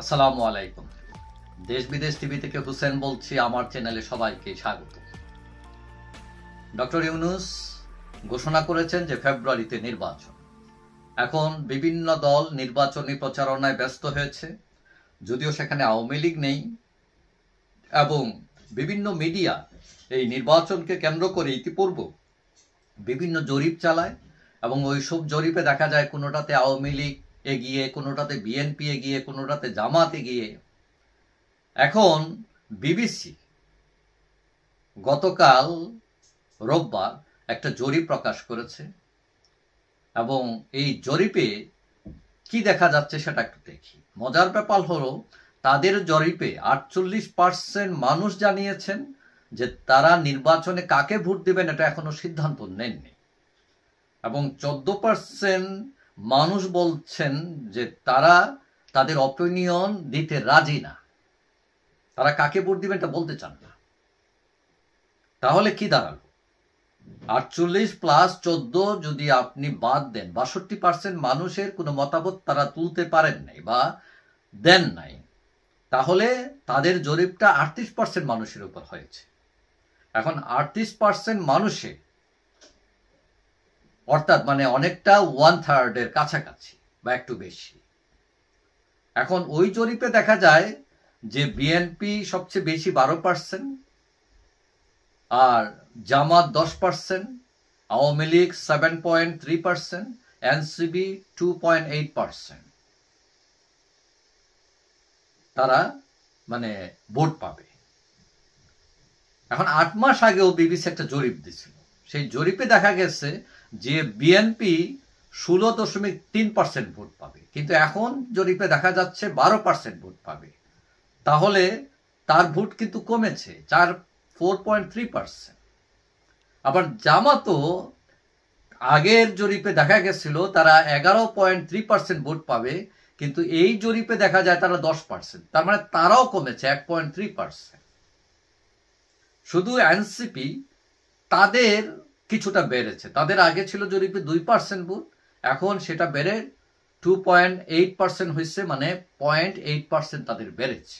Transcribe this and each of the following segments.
আসসালামু আলাইকুম। দেশ বিদেশ টিভি থেকে হুসেন বলছি। আমার চ্যানেলে সবাইকে স্বাগত। ডক্টর ইউনূস ঘোষণা করেছেন যে ফেব্রুয়ারিতে নির্বাচন। এখন বিভিন্ন দল নির্বাচনী প্রচারণায় ব্যস্ত হয়েছে, যদিও সেখানে আওয়ামী লীগ নেই, এবং বিভিন্ন মিডিয়া এই নির্বাচনকে কেন্দ্র করে ইতিপূর্বে বিভিন্ন জরিপ চালায় এবং ওইসব জরিপে দেখা যায় কোনোটাতে আওয়ামী লীগ এগিয়ে, কোনোটাতে বিএনপি এগিয়ে, কোনোটাতে জামাত এগিয়ে। এখন বিবিসি গতকাল রোববার একটা জরিপ প্রকাশ করেছে, এবং এই জরিপে কি দেখা যাচ্ছে সেটা একটু দেখি। মজার ব্যাপার হলো, তাদের জরিপে 48% মানুষ জানিয়েছেন যে তারা নির্বাচনে কাকে ভোট দেবেন এটা এখনো সিদ্ধান্ত নেননি, এবং 14% মানুষ বলছেন যে তারা তাদের অপিনিয়ন দিতে রাজি না, তারা কাকে ভোট দিবেন এটা বলতে চান না। তাহলে কি দাঁড়ালো? 48 প্লাস 14 যদি আপনি বাদ দেন, 62% মানুষের কোনো মতামত তারা তুলতে পারেন নাই বা দেন নাই, তাহলে তাদের জরিপটা 38% মানুষের উপর হয়েছে। এখন 38% মানুষে, অর্থাৎ মানে অনেকটা 1/3 এর কাছাকাছি বা একটু বেশি। এখন ওই জরিপে দেখা যায় যে বিএনপি সবচেয়ে বেশি 12%, আর জামাত 10%, আওয়ামী লীগ 7.3%, এনসিপি 2.8%। তারা মানে ভোট পাবে। এখন 8 মাস আগেও বিবিসি একটা জরিপ দিছিল, সেই জরিপে দেখা গেছে যে বিএনপি 16.3% ভোট পাবে, কিন্তু এখন জরিপে দেখা যাচ্ছে 12% ভোট পাবে। তাহলে তার ভোট কিন্তু কমেছে 4.3%। আবার জামাতও আগের জরিপে দেখা গেছিল তারা 11.3% ভোট পাবে, কিন্তু এই জরিপে দেখা যায় তারা 10%, তার মানে তারাও কমেছে 1.3%। শুধু এনসিপি তাদের কিছুটা বেড়েছে, তাদের আগে ছিল জরিপে 2% ভোট, এখন সেটা বেড়ে 2.8% হয়েছে, মানে 0.8% তাদের বেড়েছে।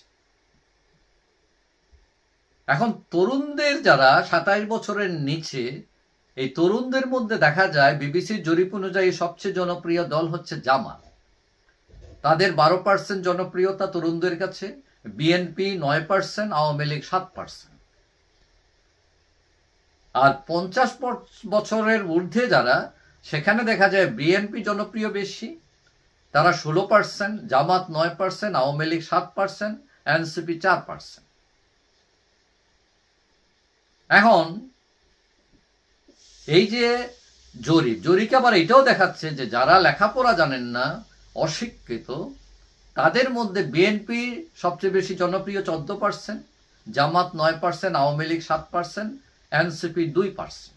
এখন তরুণদের যারা 27 বছরের নিচে, এই তরুণদের মধ্যে দেখা যায় বিবিসির জরিপ অনুযায়ী সবচেয়ে জনপ্রিয় দল হচ্ছে জামাত। তাদের 12% জনপ্রিয়তা তরুণদের কাছে, বিএনপি 9%, আওয়ামী লীগ 7%। আর 50 বছরের ঊর্ধ্বে যারা, সেখানে দেখা যায় বিএনপি জনপ্রিয় বেশি, তারা 16%, জামাত 9%, আওয়ামী লীগ 7%, এনসিপি 4%। এখন এই যে জরিপ আবার এটাও দেখাচ্ছে যে যারা লেখাপড়া জানেন না, অশিক্ষিত, তাদের মধ্যে বিএনপি সবচেয়ে বেশি জনপ্রিয় 14%, জামাত 9%, আওয়ামী লীগ 7%, এনসিপি 2%।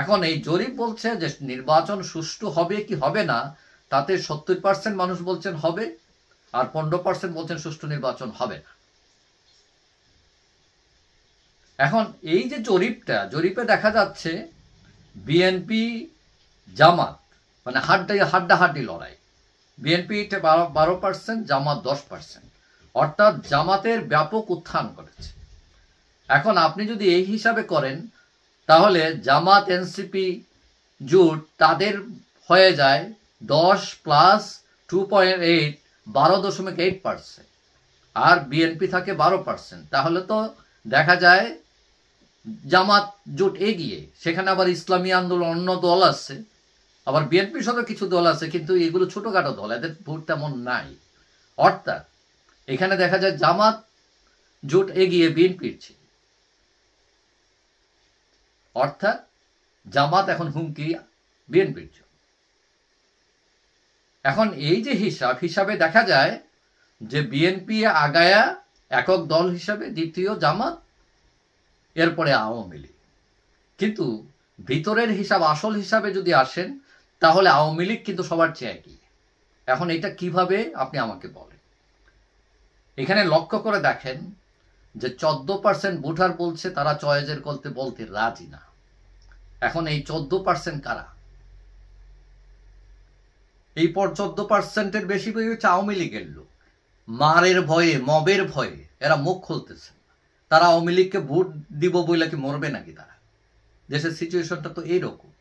এখন এই জরিপ বলছে যে নির্বাচন সুষ্ঠু হবে কি হবে না, তাতে 70% মানুষ বলছেন হবে, আর 15% বলছেন সুষ্ঠু নির্বাচন হবে না। এখন এই যে জরিপে দেখা যাচ্ছে বিএনপি জামাত মানে হাড্ডাহাড্ডি লড়াই, বিএনপি 12%, জামাত 10%, অর্থাৎ জামাতের ব্যাপক উত্থান করেছে। এখন আপনি যদি এই হিসাবে করেন, তাহলে জামাত এনসিপি জোট তাদের হয়ে যায় 10 প্লাস 2.8, 12.8%, আর বিএনপি থাকে 12%। তাহলে তো দেখা যায় জামাত জোট এগিয়ে। সেখানে আবার ইসলামী আন্দোলন, অন্য দল আছে, আবার বিএনপির সাথে কিছু দল আছে, কিন্তু এগুলো ছোটখাটো দল, এদের ভোট তেমন নাই। অর্থাৎ এখানে দেখা যায় জামাত জোট এগিয়ে বিএনপির চেয়ে, অর্থাৎ জামাত এখন হুমকি বিএনপির জন্য। এখন এই যে হিসাবে দেখা যায় যে বিএনপি আগায়া একক দল হিসাবে, দ্বিতীয় জামাত, এরপরে আওয়ামী লীগ। কিন্তু ভিতরের হিসাব, আসল হিসাবে যদি আসেন, তাহলে আওয়ামী লীগ কিন্তু সবার চেয়ে এগিয়ে। এখন এটা কিভাবে আপনি আমাকে বলেন। এখানে লক্ষ্য করে দেখেন যে 14% ভোটার বলছে তারা চয়েজের বলতে রাজি না। এখন এই 14% কারা? এই পর 14%-এর বেশি হচ্ছে আওয়ামী লীগের লোক। মারের ভয়ে, মবের ভয়ে এরা মুখ খুলতেছে। তারা আওয়ামী লীগকে ভোট দিব বইলে কি মরবে নাকি তারা? দেশের সিচুয়েশনটা তো এইরকম।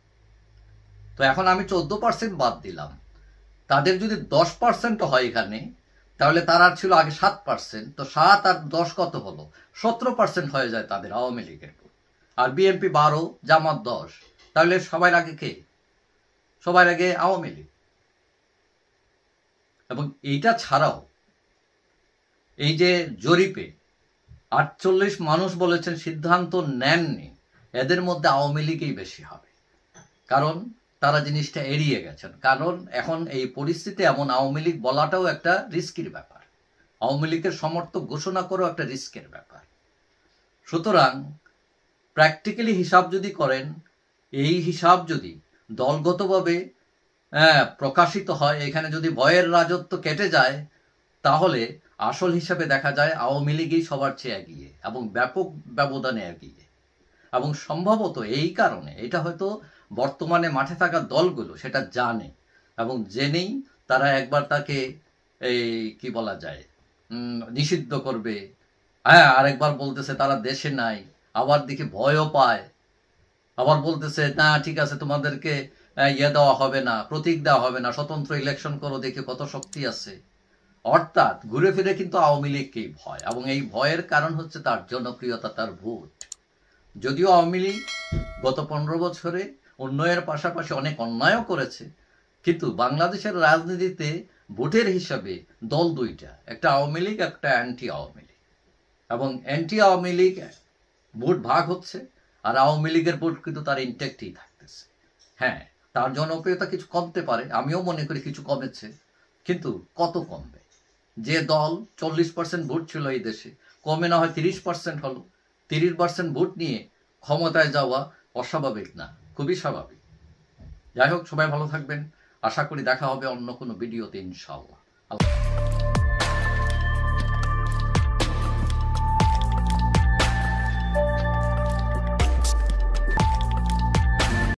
তো এখন আমি 14% বাদ দিলাম, তাদের যদি 10% হয় এখানে, তাহলে তারা ছিল আগে 7%, তো 7 আর 10 কত হলো? 17% হয়ে যায় তাদের আওয়ামী লীগের ভোট। আর বিএনপি 12, জামাত 10, তাহলে সবার আগে কে? সবার আগে আওয়ামী লীগ। এবং এইটা ছাড়াও এই যে জরিপে 48 মানুষ বলেছেন সিদ্ধান্ত নেননি, এদের মধ্যে আওয়ামী লীগই বেশি হবে। কারণ তারা জিনিসটা এড়িয়ে গেছেন। কারণ এখন এই পরিস্থিতি এমন, আওয়ামী লীগ বলাটাও একটা রিস্কের ব্যাপার, আওয়ামী লীগের সমর্থক ঘোষণা করাও একটা রিস্কের ব্যাপার। সুতরাং প্র্যাকটিক্যালি হিসাব যদি করেন, এই হিসাব যদি দলগতভাবে প্রকাশিত হয়, এখানে যদি ভয়ের রাজত্ব কেটে যায়, তাহলে আসল হিসাবে দেখা যায় আওয়ামী লীগই সবার চেয়ে এগিয়ে এবং ব্যাপক ব্যবধানে এগিয়ে। এবং সম্ভবত এই কারণে এটা হয়তো বর্তমানে মাঠে থাকা দলগুলো সেটা জানে, এবং জেনেই তারা একবার তাকে এই কি বলা যায় নিষিদ্ধ করবে, আরেকবার বলতেছে তারা দেশে নাই, আবার দেখি ভয়ও পায়, আবার বলতেছে না ঠিক আছে তোমাদেরকে দেওয়া হবে না, প্রতীক দেওয়া হবে না, স্বতন্ত্র ইলেকশন করো, দেখে কত শক্তি আছে। অর্থাৎ ঘুরে ফিরে কিন্তু আওয়ামী লীগকেই ভয়, এবং এই ভয়ের কারণ হচ্ছে তার জনপ্রিয়তা, তার ভোট। যদিও আওয়ামী লীগ গত 15 বছরে উন্নয়নের পাশাপাশি অনেক অন্যায়ও করেছে, কিন্তু বাংলাদেশের রাজনীতিতে ভোটের হিসাবে দল দুইটা, একটা আওয়ামী লীগ, একটা অ্যান্টি আওয়ামী লীগ। এবং অ্যান্টি আওয়ামী লীগ ভোট ভাগ হচ্ছে, আর আওয়ামী লীগের ভোট কিন্তু তার ইনটেক্টই থাকতেছে। হ্যাঁ, তার জনপ্রিয়তা কিছু কমতে পারে, আমিও মনে করি কিছু কমেছে, কিন্তু কত কমবে? যে দল 40% ভোট ছিল এই দেশে, কমে না হয় 30% হলো। 30% ভোট নিয়ে ক্ষমতায় যাওয়া অস্বাভাবিক না, খুবই স্বাভাবিক। যাই হোক, সবাই ভালো থাকবেন। আশা করি দেখা হবে অন্য কোনো ভিডিওতে ইনশাআল্লাহ।